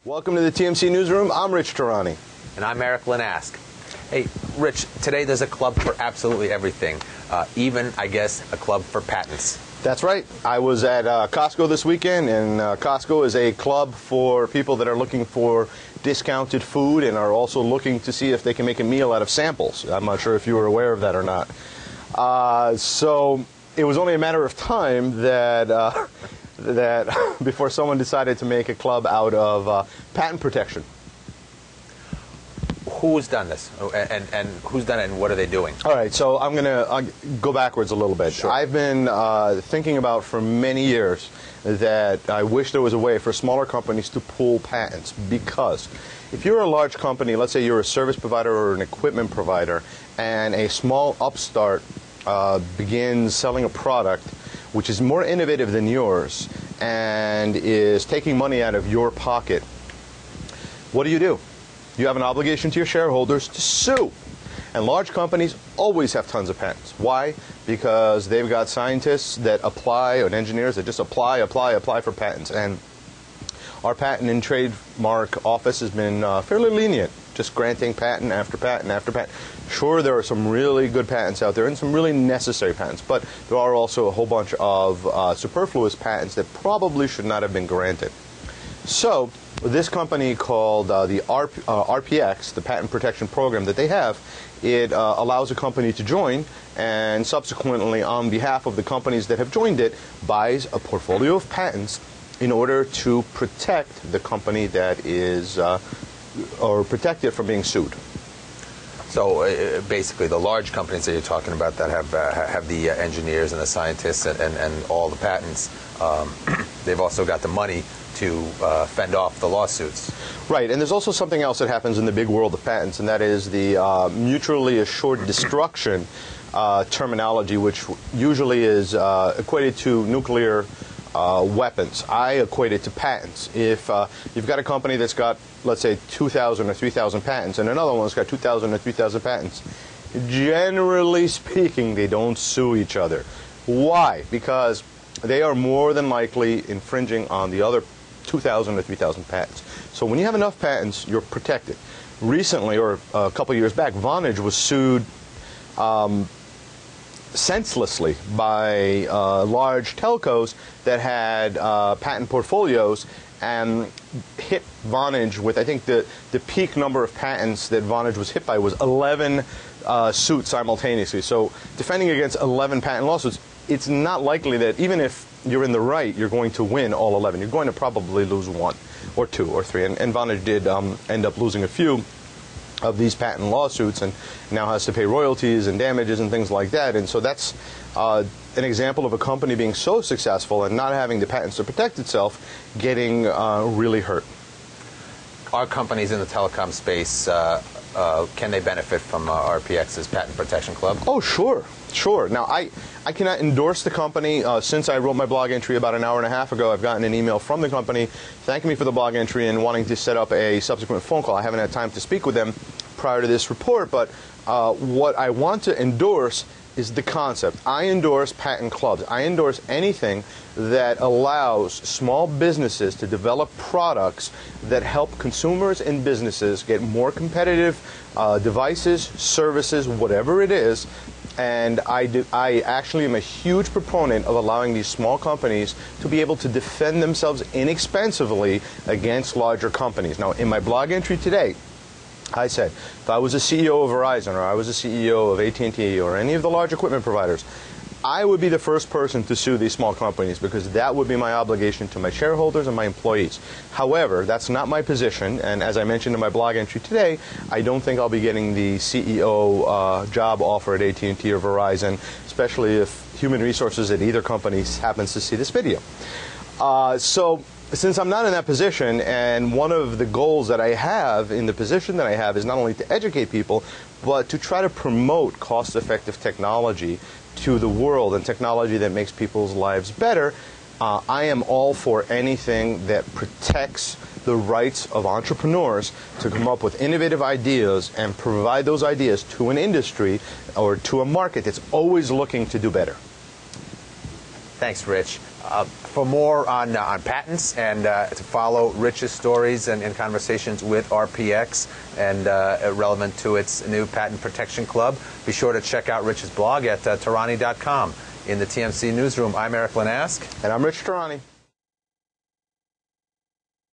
Welcome to the TMC Newsroom. I'm Rich Tehrani. And I'm Erik Linask. Hey, Rich, today there's a club for absolutely everything, even, I guess, a club for patents. That's right. I was at Costco this weekend, and Costco is a club for people that are looking for discounted food and are also looking to see if they can make a meal out of samples. I'm not sure if you were aware of that or not. So it was only a matter of time that before someone decided to make a club out of patent protection. Who's done this, and who's done it, and what are they doing? All right, so I'm going to go backwards a little bit. Sure. I've been thinking about for many years that I wish there was a way for smaller companies to pool patents, because if you're a large company, let's say you're a service provider or an equipment provider, and a small upstart begins selling a product which is more innovative than yours and is taking money out of your pocket, what do? You have an obligation to your shareholders to sue. And large companies always have tons of patents. Why? Because they've got scientists that apply, and engineers that just apply for patents. And our patent and trademark office has been fairly lenient, just granting patent after patent after patent. Sure, there are some really good patents out there and some really necessary patents, but there are also a whole bunch of superfluous patents that probably should not have been granted. So this company called the RPX, the Patent Protection Program that they have, it allows a company to join, and subsequently, on behalf of the companies that have joined it, buys a portfolio of patents in order to protect the company that is, or protect it from being sued. So basically, the large companies that you're talking about that have the engineers and the scientists and all the patents, they've also got the money to fend off the lawsuits. Right, and there's also something else that happens in the big world of patents, and that is the mutually assured destruction terminology, which usually is equated to nuclear weapons. I equate it to patents. If you've got a company that's got, let's say, 2,000 or 3,000 patents, and another one's got 2,000 or 3,000 patents, generally speaking, they don't sue each other. Why? Because they are more than likely infringing on the other 2,000 or 3,000 patents. So when you have enough patents, you're protected. Recently, or a couple years back, Vonage was sued senselessly by large telcos that had patent portfolios, and hit Vonage with, I think the peak number of patents that Vonage was hit by was 11 suits simultaneously. So defending against 11 patent lawsuits, it's not likely that even if you're in the right, you're going to win all 11. You're going to probably lose one or two or three. And Vonage did end up losing a few of these patent lawsuits, and now has to pay royalties and damages and things like that. And so that's an example of a company being so successful and not having the patents to protect itself getting really hurt. Are companies in the telecom space, can they benefit from RPX's Patent Protection Club? Oh, sure. Sure. Now, I cannot endorse the company. Since I wrote my blog entry about an hour and a half ago, I've gotten an email from the company thanking me for the blog entry and wanting to set up a subsequent phone call. I haven't had time to speak with them prior to this report, but what I want to endorse is the concept. I endorse patent clubs. I endorse anything that allows small businesses to develop products that help consumers and businesses get more competitive devices, services, whatever it is. And I actually am a huge proponent of allowing these small companies to be able to defend themselves inexpensively against larger companies. Now, in my blog entry today, I said, if I was a CEO of Verizon, or I was a CEO of at&t, or any of the large equipment providers, I would be the first person to sue these small companies, because that would be my obligation to my shareholders and my employees. However, that's not my position, and as I mentioned in my blog entry today, I don't think I'll be getting the CEO job offer at at&t or Verizon, especially if human resources at either company happens to see this video. So since I'm not in that position, and one of the goals that I have in the position that I have is not only to educate people, but to try to promote cost-effective technology to the world, and technology that makes people's lives better, I am all for anything that protects the rights of entrepreneurs to come up with innovative ideas and provide those ideas to an industry or to a market that's always looking to do better. Thanks, Rich. For more on patents and to follow Rich's stories and conversations with RPX and relevant to its new Patent Protection Club, be sure to check out Rich's blog at Tehrani.com. In the TMC newsroom, I'm Erik Linask. And I'm Rich Tehrani.